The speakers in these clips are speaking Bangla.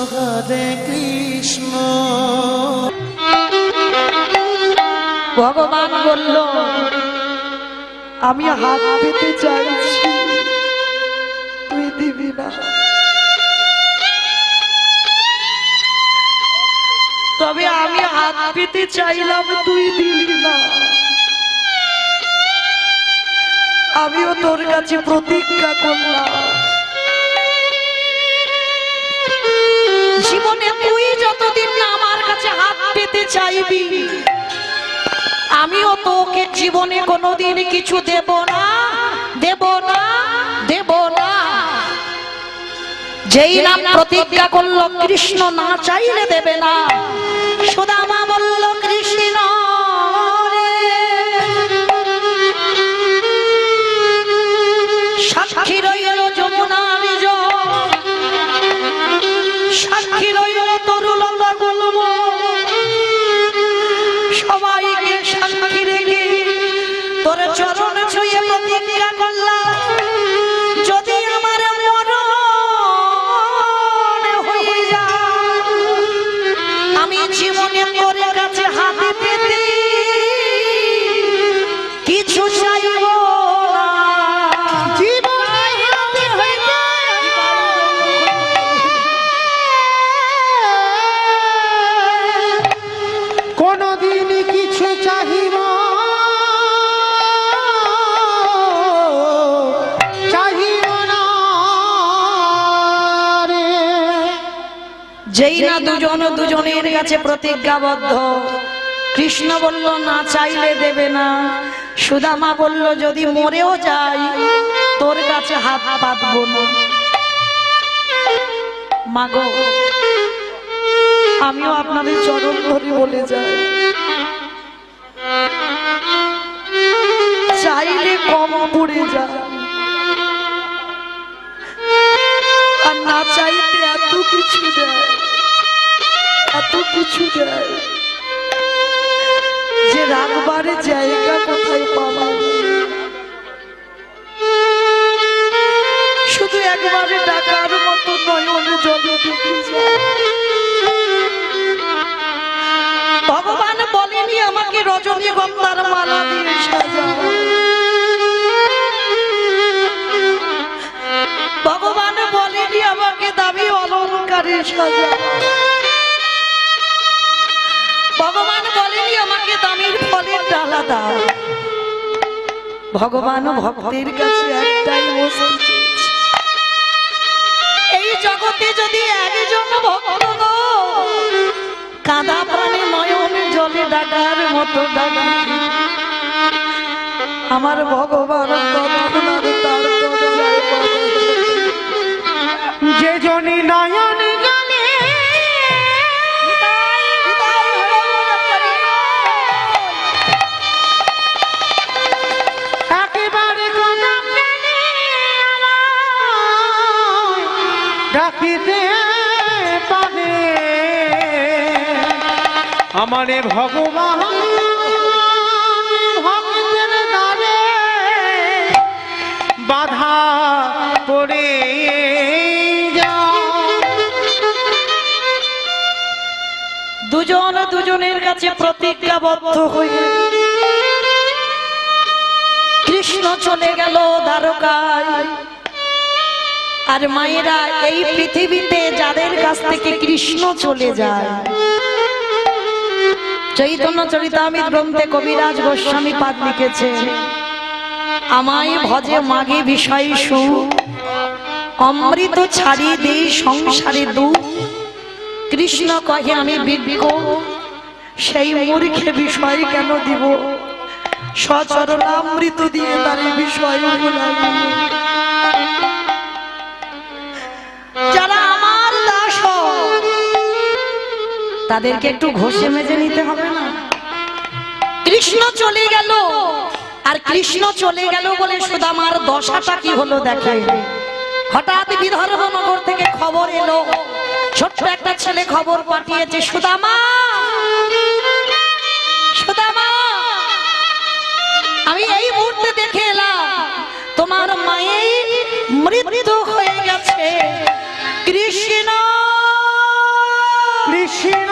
হরে কৃষ্ণ। ভগবান বলল আমি হাত পেতে চাইছি, তুই দিবি না। তবে আমি হাত পেতে চাইলাম, তুই দিবি না। আমিও তোর কাছে প্রতিজ্ঞা করলাম, জীবনে তুই যতদিন না আমার কাছে হাত পেতে চাইবি, আমিও তোকে জীবনে কোনোদিন কিছু দেব না, দেব না, দেব না। যেই নাম প্রতিজ্ঞা করলো কৃষ্ণ না চাইলে দেবে না। সুদামা বলল কৃষ্ণ রে, সাক্ষী রইল যমুনার জল, সাক্ষী রইল তরুলতা গুল্ম, সবাইকে সাক্ষী রেখে তোর চরণ ছুঁয়ে প্রতিজ্ঞা করলাম, যদি আমার মরণ হয়ে যায় আমি জীবনে তোর কাছে হাত পেতে কিছু চাইব না। কোনদিন কিছু চাহিব চাহিব না রে। যেই না দুজন দুজনের কাছে প্রতিজ্ঞাবদ্ধ, কৃষ্ণ বলল না চাইলে দেবে না। সুদামা বলল যদি মরেও যাই তোর কাছে হাত পাতবো না। মাগো, আমিও আপনাদের চরণ ধরে বলে যাই, চাইলে কম পড়ে যায়, আর না চাইতে এত কিছু দেয়, এত কিছু দেয় যে রাখবারে জায়গা কোথায় পাওয়া। শুধু একবারে ডাকার মতো নয়নে জলে ডুবে যায়। ভগবান বলেনি আমাকে রজনীগন্ধার মালা দিয়ে সাজাও, ভগবান বলেনি আমাকে দামি অলঙ্কারে সাজাও, ভগবান বলেনি আমাকে দামির ফলের ডালা দাও। ভগবান ভক্তের কাছে একটাই বস্তু চেয়েছে, এই জগতে যদি একজন ভক্ত গো কাঁদা প্রাণে নয়নে জলে ডাকার মতো ডাকি, আমার ভগবান তৎক্ষণাৎ তার দরজায় পৌঁছে। যে জনি নয়ন গলে একেবারে কদম গলে ডাকিতে পারে আমারে ভগবান ভক্তের দ্বারে বাধা পড়ে দুজন দুজনের কাছে প্রতিজ্ঞাবদ্ধ হয়ে কৃষ্ণ চলে গেল দ্বারকায়। আর মায়েরা, এই পৃথিবীতে যাদের কাছ থেকে কৃষ্ণ চলে যায়, চৈতন্য চরিতামৃত গ্রন্থে কবিরাজ গোস্বামী পাদ লিখেছে, আমায় ভজে মাগে বিষয় সুখ, অমৃত ছাড়ি দেই সংসারে দুঃখ। কৃষ্ণ কহে আমি বিজ্ঞ, সেই মূর্খে বিষয় কেন দিব, সচরণামৃত দিয়ে তার বিষয় ভুলাবো। যারা আমার দাস তাদেরকে একটু ঘষে মেজে নিতে হবে না? কৃষ্ণ চলে গেল, আর কৃষ্ণ চলে গেল বলে সুদামার দশাটা কি হলো দেখাই। হঠাৎ বিদর্ভ নগর থেকে খবর এলো, ছোট্ট একটা ছেলে খবর পাঠিয়েছে, সুদামা, সুদামা, আমি এই মুহূর্তে দেখে এলাম তোমার মায়ের মৃত্যু হয়ে গেছে। কৃষ্ণ কৃষ্ণ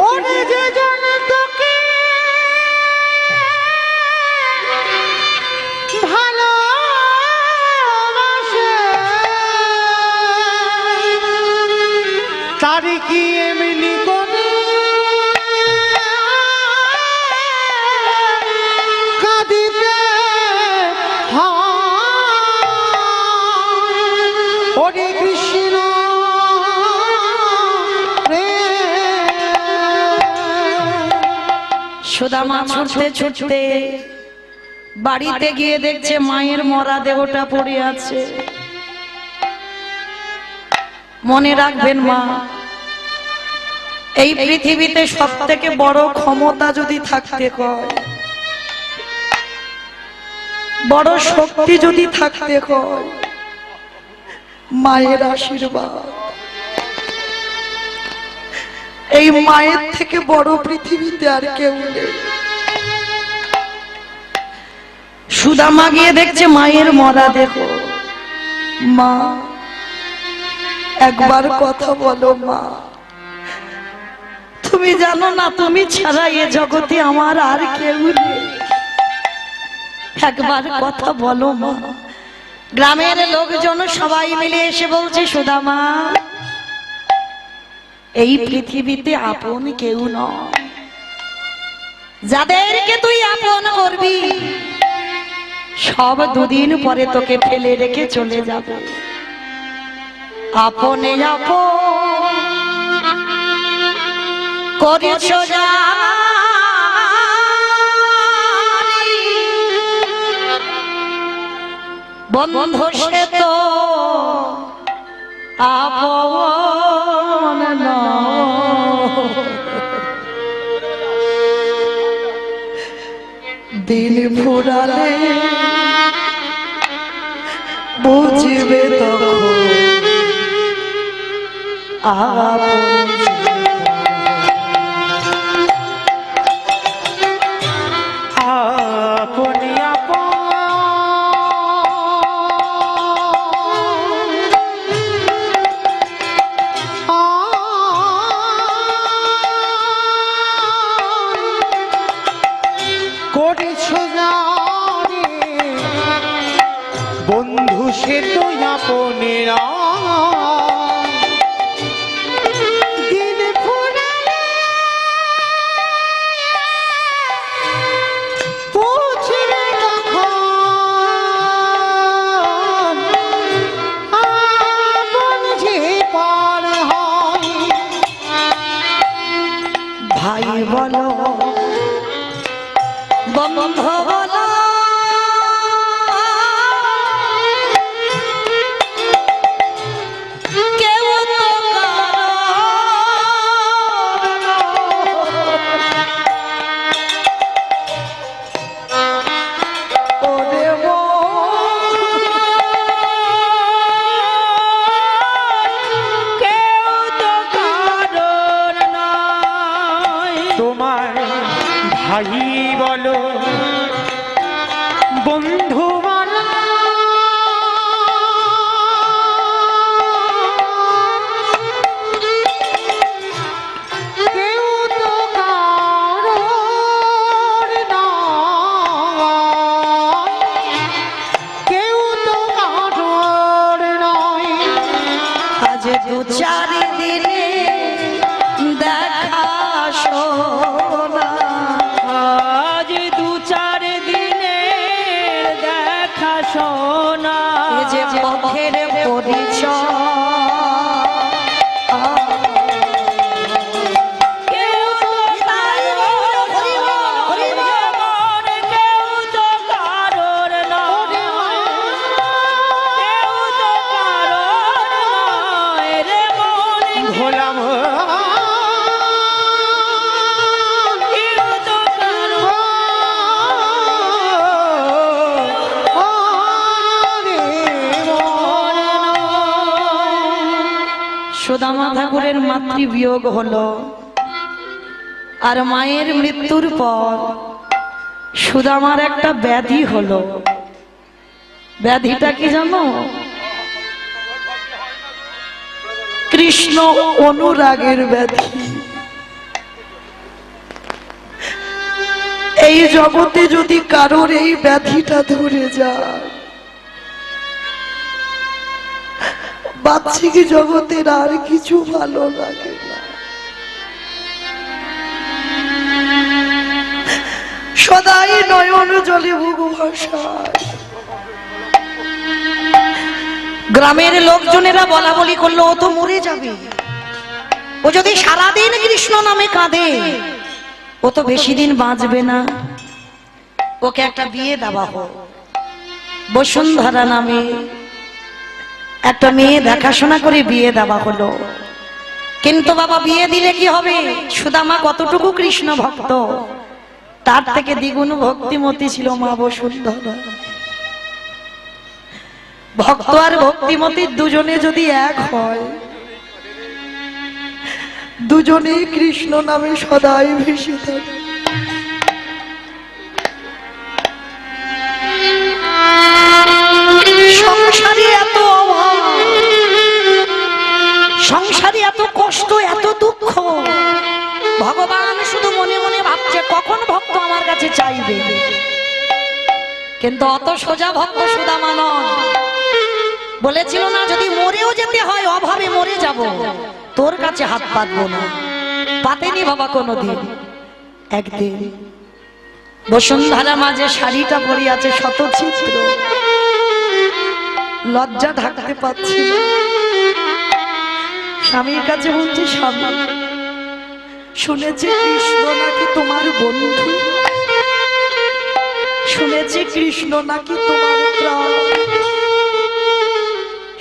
ওরে যে জন তোকে ভালোবাসে তারি কি এমনি করে কাঁদিতে হয় ওরে কৃষ্ণ রে। সুদামা ছুটতে ছুটতে বাড়িতে গিয়ে দেখছে মায়ের মরা দেহটা পড়ে আছে। মনে রাখবেন মা, এই পৃথিবীতে সব থেকে বড় ক্ষমতা যদি থাকতে হয়, বড় শক্তি যদি থাকতে হয়, মায়ের আশীর্বাদ। এই মায়ের থেকে বড় পৃথিবীতে আর কেউ নেই। সুদামা গিয়ে দেখছে মায়ের মরা দেহ। মা একবার কথা বলো মা, তুমি জানো না তুমি ছাড়া এ জগতে আমার আর কেউ নেই। একবার কথা বলো মা। গ্রামের লোকজন সবাই মিলে এসে বলছে সুদামা এই পৃথিবীতে আপন কেউ নয়, যাদেরকে তুই আপন করবি সব দুদিন পরে তোকে ফেলে রেখে চলে যাবে। আপনে আপন করেছ জানি, বন্ধু সে তো আপন নয়। দিন ফুরালে বুঝবে তখন আপন আপনি করেছ জানি বন্ধু সে তো আপনেরা দিন ফুরালে বুঝবে তখন আপন যে পার হয়। ভাই বলো বন্ধু বলো কেউ তো কারো ওরে কেউ তো কারোর নয়। তোমার ভাই বলো বন্ধু বলো কেউ তো কারোর নয়, কেউ তো কারোর নয়। আজ দু চার দিনে দেখা শোনা, আজ দু চার দিনের দেখা শোনা, এ যে পথের পরিচয় কেউ তো কারোর নয়, মন কেউ তো কারোর নয়, কেউ তো কারোর নয় রে মন, ভোলাম কেউ তো কারোর সুদামা ঠাকুরের মাতৃবিয়োগ হলো। আর মায়ের মৃত্যুর পর সুদামার একটা ব্যাধি হলো। ব্যাধিটা কি জানো? কৃষ্ণ অনুরাগের ব্যাধি। এই জগতে যদি কারোর এই ব্যাধিটা ধরে যায়, বাহ্যিক জগতের আর কিছু ভালো লাগে না। সদাই নয়ন জলে বুক ভাসায়। গ্রামের লোকজনেরা বলা বলি করলো, ও তো মরে যাবে, ও যদি সারাদিন কৃষ্ণ নামে কাঁদে ও তো বেশি দিন বাঁচবে না, ওকে একটা বিয়ে দেওয়া হোক। বসুন্ধরা নামে একটা মেয়ে দেখাশোনা করে বিয়ে দেওয়া হলো। কিন্তু বাবা, বিয়ে দিলে কি হবে? সুদামা কতটুকু কৃষ্ণ ভক্ত, তার থেকে দ্বিগুণ ভক্তিমতী ছিল মা বসুন্ধরা। ভক্ত আর ভক্তিমতীর দুজনে যদি এক হয়, দুজনেই কৃষ্ণ নামে সদাই ভেসে থাকে। সংসারে এত অভাব, সংসারে এত কষ্ট, এত দুঃখ, ভগবান শুধু মনে মনে ভাবছে কখন ভক্ত আমার কাছে চাইবে। কিন্তু অত সোজা ভক্ত সুদামা নয়। বলেছিল না, যদি মরেও যেতে হয়, অভাবে মরে যাব, তোর কাছে হাত পাতবো না। পাতেনি বাবা কোনোদিন। একদিন বসুন্ধরা মাঝে শাড়িটা পরে আছে শতচিত্র, লজ্জা ঢাকতে পারছি না। স্বামীর কাছে বলছে, স্বামী, শুনেছি কৃষ্ণ নাকি তোমার বন্ধু, শুনেছি কৃষ্ণ নাকি তোমার প্রাণ,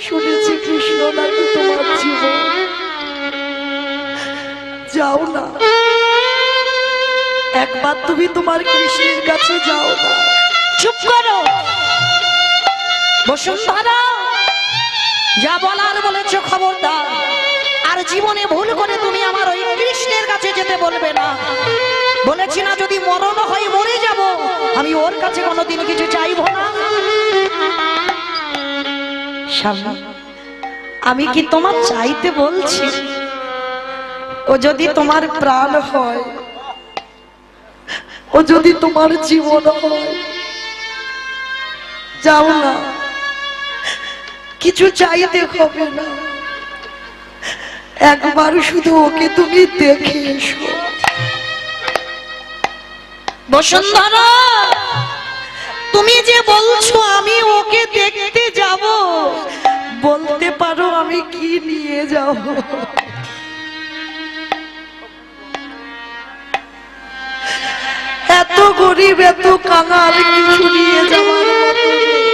শুনেছি কৃষ্ণ নাকি তোমার জীবন। যাও না, একবার তুমি তোমার কৃষ্ণের কাছে যাও না। চুপ করো বসুন্ধরা, যা বলার বলেছো খবরদার। আর জীবনে ভুল করে তুমি আমার ওই কৃষ্ণের কাছে যেতে বলবে না। বলেছি না, যদি মরণ হয় মরে যাব, আমি ওর কাছে কোনোদিন কিছু চাইবো না। স্বামী, আমি কি তোমার চাইতে বলছি? ও যদি তোমার প্রাণ হয়, ও যদি তোমার জীবন হয়, যাও না, কিছু চাইতে হবে না, একবার শুধু ওকে তুমি দেখে এসো। বসুন্ধরা, তুমি যে বলছো আমি ওকে দেখতে যাব, বলতে পারো আমি কি নিয়ে যাব? এত গরিব, এত কাঙাল, কিছু নিয়ে যাওয়ার মতো নেই।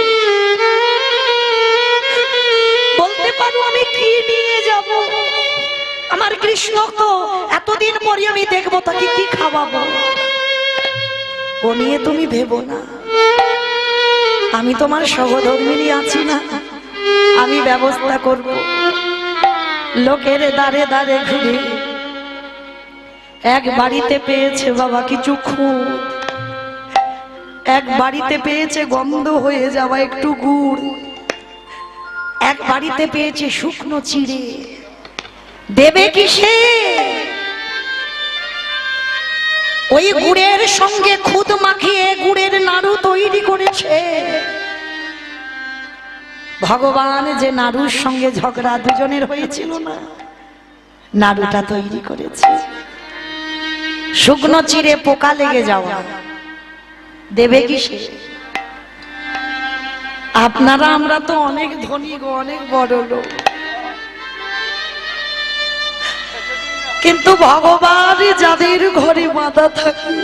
বলতে পারো আমি কি নিয়ে যাব? আমার কৃষ্ণ তো এতদিন পরে আমি দেখবো, তাকে কি খাওয়াবো? ও নিয়ে তুমি ভেবো না, আমি তোমার সহধর্মিনী আছি না, আমি ব্যবস্থা করব। লোকের দাঁড়ে দাঁড়ে ঘুরে এক বাড়িতে পেয়েছে বাবা কিছু খুব, এক বাড়িতে পেয়েছে গন্ধ হয়ে যাওয়া একটু গুড়, এক বাড়িতে পেয়েছে শুকনো চিড়ে। দেবে কিসে? ওই গুড়ের সঙ্গে খুদ মাখিয়ে গুড়ের নাড়ু তৈরি করেছে। ভগবান যে নাড়ুর সঙ্গে ঝগড়া দুজনের হয়েছিল না, নাড়ুটা তৈরি করেছে। শুকনো চিড়ে পোকা লেগে যাওয়া, দেবে কিসে? আপনারা আমরা তো অনেক ধনী গো, অনেক বড় লোক, কিন্তু ভগবান যাদের ঘরে বাঁধা থাকে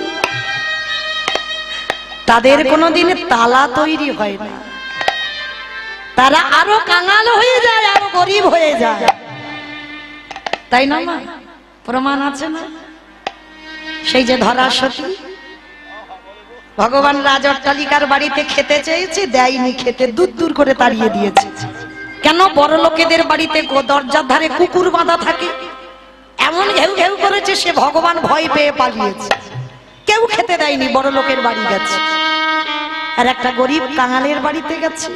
তাদের কোনোদিন তালা তৈরি হয় না। তারা আরো কাঙাল হয়ে যায়, আরো গরিব হয়ে যায়, তাই না? মা, প্রমাণ আছে না? সেই যে ধরাসতী, ভগবান রাজঅট্টালিকার বাড়িতে খেতে চেয়েছে, দেয়নি খেতে, দূর দূর করে তাড়িয়ে দিয়েছে। কেন? বড় লোকেদের বাড়িতে দরজার ধারে কুকুর বাঁধা থাকে, এমন ঘেউ ঘেউ করেছে, সে ভগবান ভয় পেয়ে পালিয়েছে। কেউ খেতে দেয়নি, বড় লোকের বাড়ি গেছে। আর একটা গরিব কাঙালের বাড়িতে গেছে,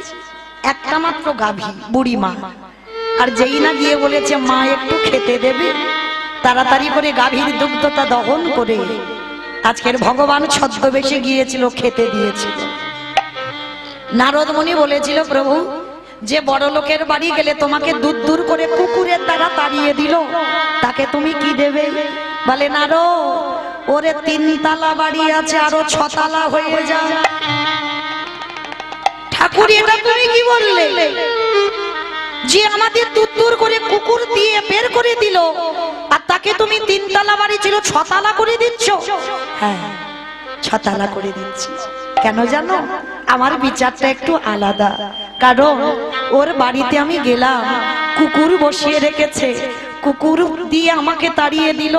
একটা মাত্র গাভী, বুড়ি মা। আর যেই না গিয়ে বলেছে মা একটু খেতে দেবে, তাড়াতাড়ি করে গাভীর দুগ্ধটা দহন করে আজকের ভগবান ছদ্মবেশে গিয়েছিল, খেতে দিয়েছিল। নারদ মুনি বলেছিল, প্রভু যে বড় লোকের বাড়ি গেলে তোমাকে দূর দূর করে কুকুরের দ্বারা তাড়িয়ে দিল, তাকে তুমি কি দেবে? বলে, নারদ, ওরে 3 তালা বাড়ি আছে, আরো 6 তালা হয়ে যায়। ঠাকুর, এটা তুমি কি বললে? যে আমাদের দূর দূর করে কুকুর দিয়ে বের করে দিল, আর তাকে তুমি 3 তালা বাড়ি ছিল 6 তালা করে দিচ্ছ? হ্যাঁ, 6 তালা করে দিচ্ছি। কেন জানো? আমার বিচারটা একটু আলাদা। কারণ ওর বাড়িতে আমি গেলাম, কুকুর বসিয়ে রেখেছে, কুকুর দিয়ে আমাকে তাড়িয়ে দিল।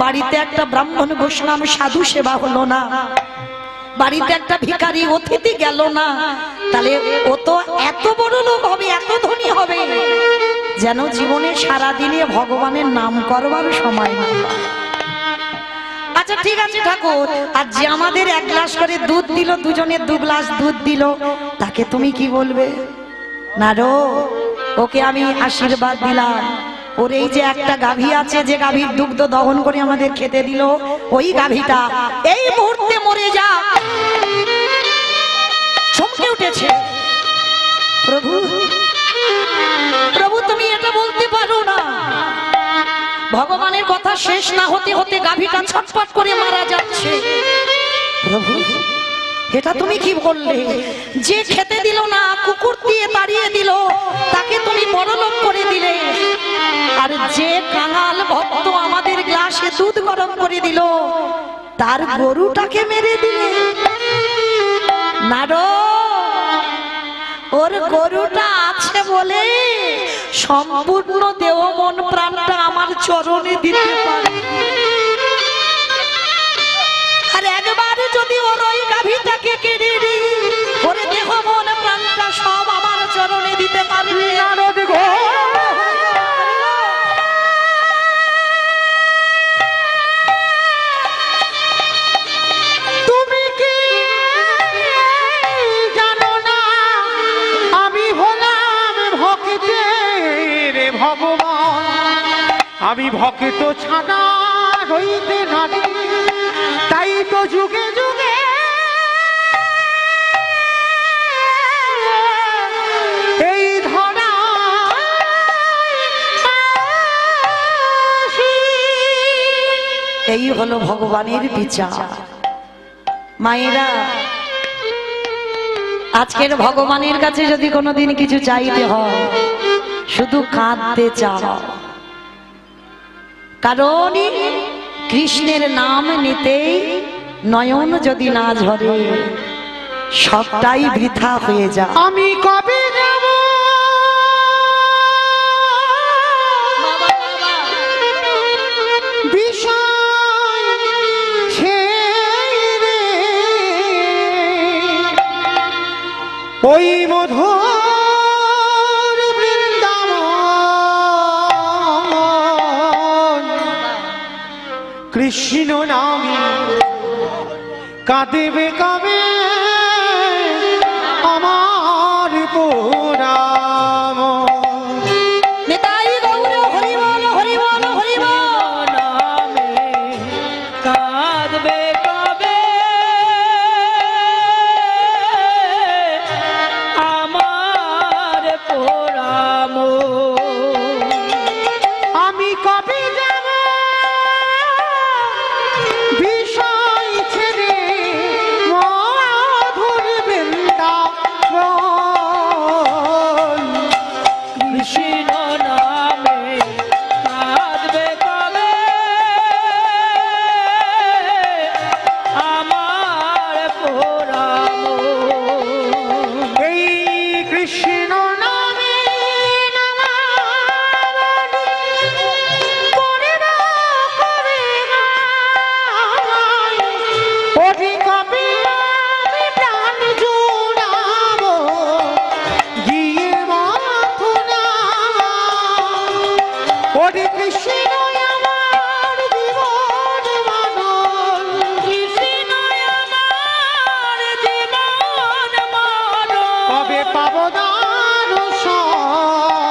বাড়িতে একটা ব্রাহ্মণ বৈষ্ণব সাধু সেবা হলো না, বাড়িতে একটা ভিখারি অতিথি গেল না। তাহলে ও তো এত বড় লোক হবে, এত ধনী হবে, যেন জীবনে সারা দিনে ভগবানের নাম করবার সময় না। আচ্ছা ঠিক আছে ঠাকুর, আর যে আমাদের 1 গ্লাস করে দুধ দিল, দুজনের 2 গ্লাস দুধ দিল, তাকে তুমি কি বলবে? নারো, ওকে আমি আশীর্বাদ দিলাম। ওর এই যে একটা গাভী আছে, যে গাভীর দুগ্ধ দহন করে আমাদের খেতে দিল, ওই গাভীটা এই মুহূর্তে মরে যা। চমকে উঠেছে, প্রভু, প্রভু তুমি এটা বলতে পারো না? ভগবানের কথা শেষ না হতে হতে গাভীটা ছটফট করে মারা যাচ্ছে। প্রভু, এটা তুমি কি বললে? যে খেতে দিল না, কুকুর দিয়ে তাড়িয়ে দিল, তাকে তুমি বড়লোক করে দিলে, আর যে কাঙাল ভক্ত আমাদের গ্লাসে দুধ গরম করে দিল, তার গরুটাকে মেরে দিলে। নারো, ওর গরুটা আছে বলে সম্পূর্ণ দেহ মন প্রাণটা আমার চরণে দিতে পারে। আর একবার যদি ওর ওই গাভীটাকে কেড়ে দিই, ওর দেহ মন প্রাণটা সব আমার চরণে দিতে পারবে। নারদ গো, তুমি কি জানো না আমি হলাম ভক্তের ভগবান? আমি ভক্ত ছাড়া হইতে নারী, তাই তো যুগে যুগে এই ধরা এই হলো ভগবানের বিচার। মায়েরা, আজকের ভগবানের কাছে যদি কোনোদিন কিছু চাইতে হয়, শুধু কাঁদতে চাও। কারণ কৃষ্ণের নাম নিতেই নয়ন যদি না ঝরে, সবটাই বৃথা হয়ে যায়। আমি কবে যাব বিষয় ছেড়ে ওই মধুর বৃন্দাবন? কৃষ্ণ নামে কাঁদেবে কবে আমার পুরাম? নিতাই গৌর হরি বল, হরি বল, হরি বল। নামে কাঁদবে কবে আমার পোড়াম? আমি কবে যাব বিষয় ছেড়ে পাবো দর্শন